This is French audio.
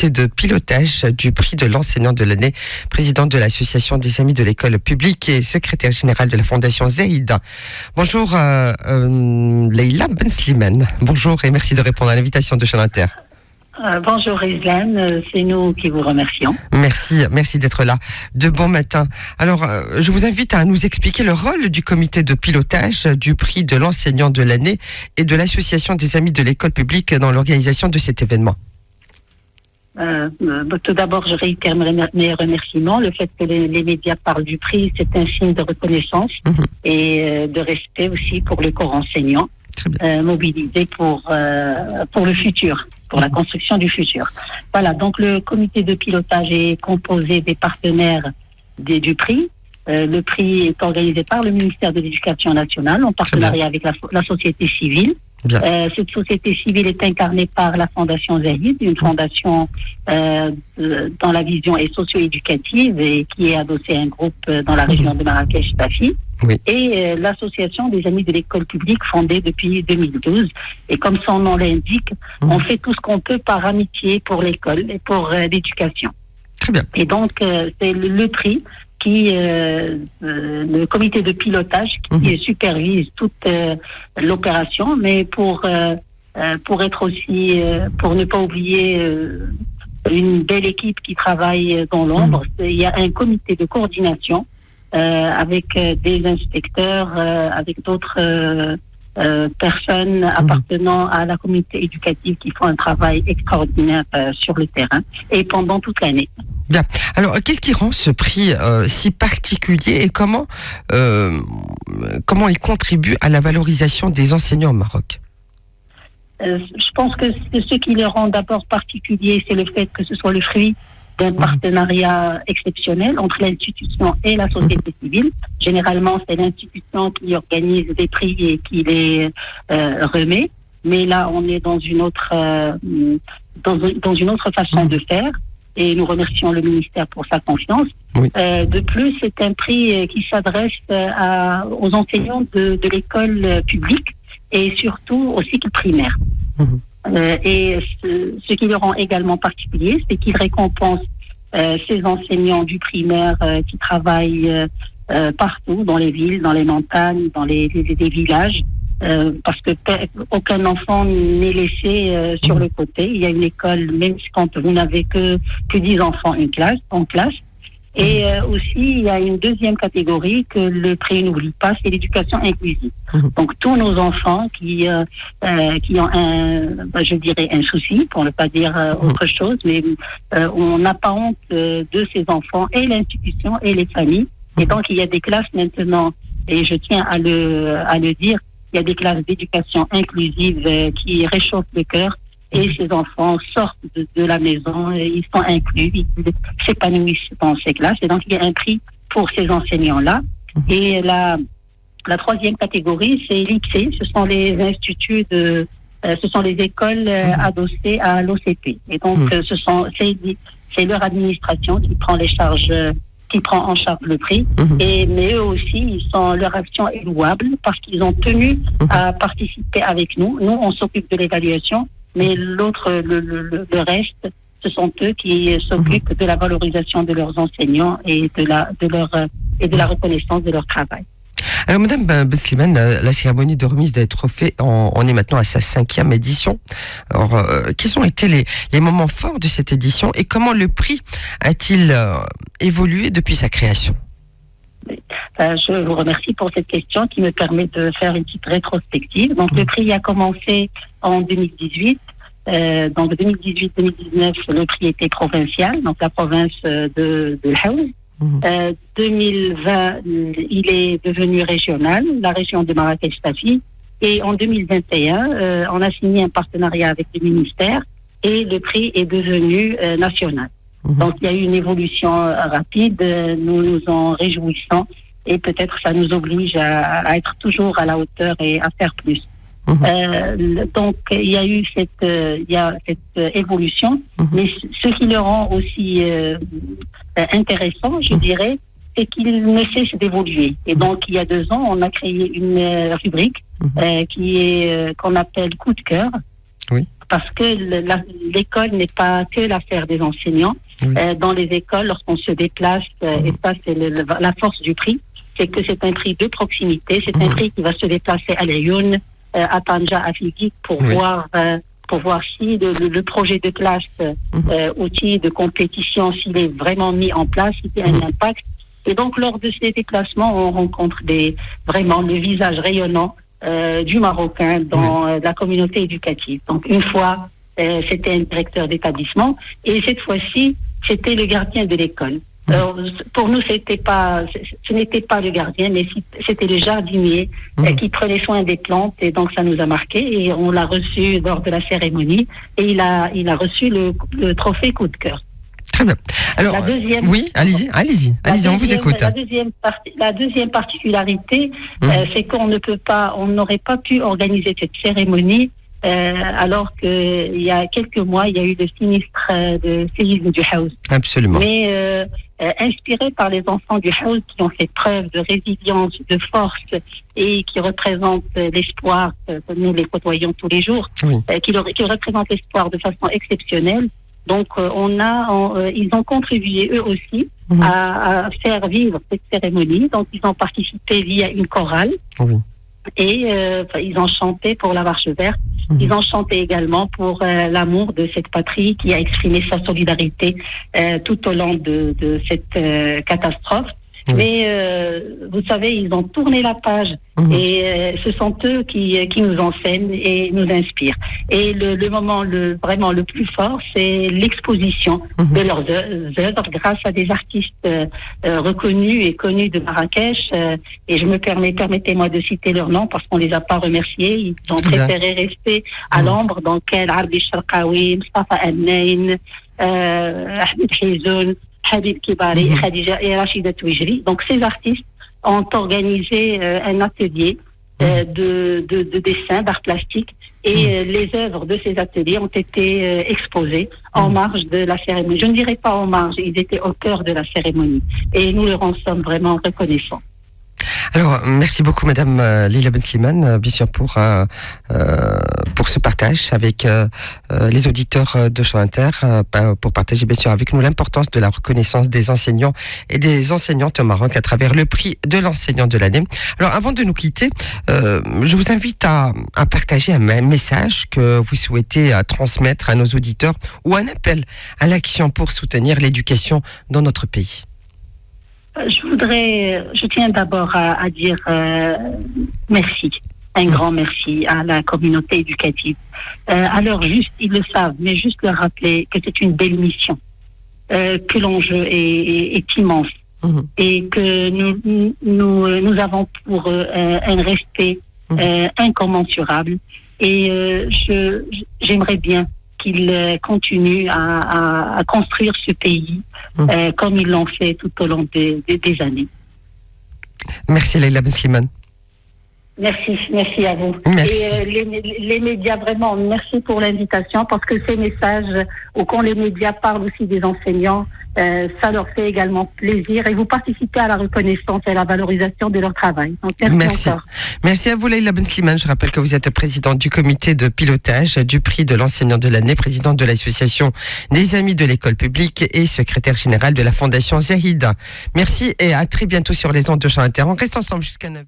de pilotage du prix de l'enseignant de l'année, présidente de l'association des amis de l'école publique et secrétaire générale de la fondation Zaïd. Bonjour Leïla Ben Slimane. Bonjour et merci de répondre à l'invitation de Chaîne Inter. Bonjour Islam, c'est nous qui vous remercions. Merci d'être là. De bon matin. Alors, je vous invite à nous expliquer le rôle du comité de pilotage du prix de l'enseignant de l'année et de l'association des amis de l'école publique dans l'organisation de cet événement. Tout d'abord, je réitère mes remerciements. Le fait que les médias parlent du prix, c'est un signe de reconnaissance et de respect aussi pour le corps enseignant, mobilisé pour le futur, pour la construction du futur. Voilà, donc le comité de pilotage est composé des partenaires du prix. Le prix est organisé par le ministère de l'Éducation nationale en partenariat avec la société civile. Cette société civile est incarnée par la Fondation Zaïd, une fondation dont la vision est socio-éducative et qui est adossée à un groupe dans la région de Marrakech-Tafi. Oui. Et l'association des amis de l'école publique fondée depuis 2012. Et comme son nom l'indique, on fait tout ce qu'on peut par amitié pour l'école et pour l'éducation. Très bien. Et donc, c'est le prix le comité de pilotage qui supervise toute l'opération, mais pour être aussi, pour ne pas oublier une belle équipe qui travaille dans l'ombre, il y a un comité de coordination avec des inspecteurs, avec d'autres personnes appartenant à la communauté éducative qui font un travail extraordinaire sur le terrain et pendant toute l'année. Bien. Alors, qu'est-ce qui rend ce prix si particulier et comment il contribue à la valorisation des enseignants au Maroc ? Je pense que ce qui le rend d'abord particulier, c'est le fait que ce soit le fruit d'un partenariat exceptionnel entre l'institution et la société civile. Généralement, c'est l'institution qui organise des prix et qui les remet. Mais là, on est dans une autre façon de faire. Et nous remercions le ministère pour sa confiance. Oui. De plus, c'est un prix qui s'adresse aux enseignants de l'école publique et surtout au cycle primaire. Et ce qui le rend également particulier, c'est qu'il récompense ces enseignants du primaire qui travaillent partout, dans les villes, dans les montagnes, dans les villages, parce que aucun enfant n'est laissé sur le côté. Il y a une école, même quand vous n'avez que 10 enfants en classe. Et aussi, il y a une deuxième catégorie que le prix n'oublie pas, c'est l'éducation inclusive. Donc, tous nos enfants qui ont un souci, pour ne pas dire autre chose, mais on n'a pas honte de ces enfants, et l'institution et les familles. Et donc, il y a des classes maintenant, et je tiens à le dire, il y a des classes d'éducation inclusive qui réchauffent le cœur. Et ces enfants sortent de la maison, et ils sont inclus, ils s'épanouissent dans ces classes. Et donc, il y a un prix pour ces enseignants-là. Et la troisième catégorie, c'est l'ICSE. Ce sont les instituts ce sont les écoles adossées à l'OCP. Et donc, c'est leur administration qui prend en charge le prix. Mais eux aussi, leur action est louable parce qu'ils ont tenu à participer avec nous. Nous, on s'occupe de l'évaluation. Mais le reste, ce sont eux qui s'occupent de la valorisation de leurs enseignants et de la reconnaissance de leur travail. Alors, Madame Ben Slimane, la cérémonie de remise des trophées, on est maintenant à sa 5e édition. Alors, quels ont été les moments forts de cette édition et comment le prix a-t-il évolué depuis sa création ? Je vous remercie pour cette question qui me permet de faire une petite rétrospective. Donc, le prix a commencé en 2018. Donc, 2018-2019, le prix était provincial, donc la province de Haouz. 2020, il est devenu régional, la région de Marrakech-Tafi. Et en 2021, on a signé un partenariat avec le ministère et le prix est devenu national. Donc, il y a eu une évolution rapide, nous nous en réjouissons et peut-être ça nous oblige à être toujours à la hauteur et à faire plus. Donc, il y a eu cette évolution, mais ce qui le rend aussi intéressant, je dirais, c'est qu'il ne cesse d'évoluer. Et donc, il y a 2 ans, on a créé une rubrique qu'on appelle Coup de cœur. Oui. parce que l'école n'est pas que l'affaire des enseignants. Oui. Dans les écoles, lorsqu'on se déplace, et ça c'est la force du prix, c'est que c'est un prix de proximité, c'est un prix qui va se déplacer à Lyon, à Tanja, à Figuig, pour voir si le projet de classe, outil de compétition, s'il est vraiment mis en place, s'il y a un impact. Et donc, lors de ces déplacements, on rencontre vraiment le visage rayonnant du Marocain dans la communauté éducative. Donc, une fois, c'était un directeur d'établissement, et cette fois-ci, c'était le gardien de l'école. Pour nous, ce n'était pas le gardien, mais c'était le jardinier qui prenait soin des plantes, et donc ça nous a marqué, et on l'a reçu lors de la cérémonie, et il a reçu le trophée coup de cœur. Très bien. Alors, oui, allez-y, on vous écoute. La deuxième particularité, c'est qu'on n'aurait pas pu organiser cette cérémonie alors qu'il y a quelques mois, il y a eu le sinistre de séisme du Haouz. Absolument. Mais inspiré par les enfants du Haouz qui ont fait preuve de résilience, de force et qui représentent l'espoir, nous les côtoyons tous les jours, qui représentent l'espoir de façon exceptionnelle. Donc, ils ont contribué eux aussi à faire vivre cette cérémonie. Donc, ils ont participé via une chorale. Et ils ont chanté pour la Marche verte. Ils ont chanté également pour l'amour de cette patrie qui a exprimé sa solidarité tout au long de cette catastrophe. Mais vous savez, ils ont tourné la page et ce sont eux qui nous enseignent et nous inspirent. Et le moment vraiment le plus fort, c'est l'exposition de leurs œuvres grâce à des artistes reconnus et connus de Marrakech. Et permettez-moi de citer leurs noms parce qu'on les a pas remerciés. Ils ont préféré rester à l'ombre. Donc, Arbi Sharqawi, Mustafa Al-Nain, Ahmed Hizoun, Habib Kibari, Khadija et Rachida Touijri. Donc, ces artistes ont organisé un atelier de dessin, d'art plastique, et les œuvres de ces ateliers ont été exposées en marge de la cérémonie. Je ne dirais pas en marge, ils étaient au cœur de la cérémonie. Et nous leur en sommes vraiment reconnaissants. Alors, merci beaucoup, Madame Leila Ben Slimane, bien sûr, pour ce partage avec les auditeurs de Champ Inter, pour partager, bien sûr, avec nous l'importance de la reconnaissance des enseignants et des enseignantes au Maroc à travers le prix de l'enseignant de l'année. Alors, avant de nous quitter, je vous invite à partager un message que vous souhaitez transmettre à nos auditeurs ou un appel à l'action pour soutenir l'éducation dans notre pays. Je tiens d'abord à dire merci, un grand merci à la communauté éducative. Alors juste, ils le savent, mais juste leur rappeler que c'est une belle mission, que l'enjeu est immense et que nous avons pour un respect incommensurable. Et j'aimerais bien qu'ils continuent à construire ce pays comme ils l'ont fait tout au long des années. Merci Leila Ben Slimane. Merci à vous. Merci. Et les médias, vraiment, merci pour l'invitation, parce que ces messages, ou quand les médias parlent aussi des enseignants, ça leur fait également plaisir, et vous participez à la reconnaissance et à la valorisation de leur travail. Donc, merci encore. Merci à vous Leila Ben Slimane. Je rappelle que vous êtes présidente du comité de pilotage du prix de l'enseignant de l'année, présidente de l'association des amis de l'école publique et secrétaire générale de la fondation Zahida. Merci et à très bientôt sur les ondes de Champ Inter. On reste ensemble jusqu'à 9h.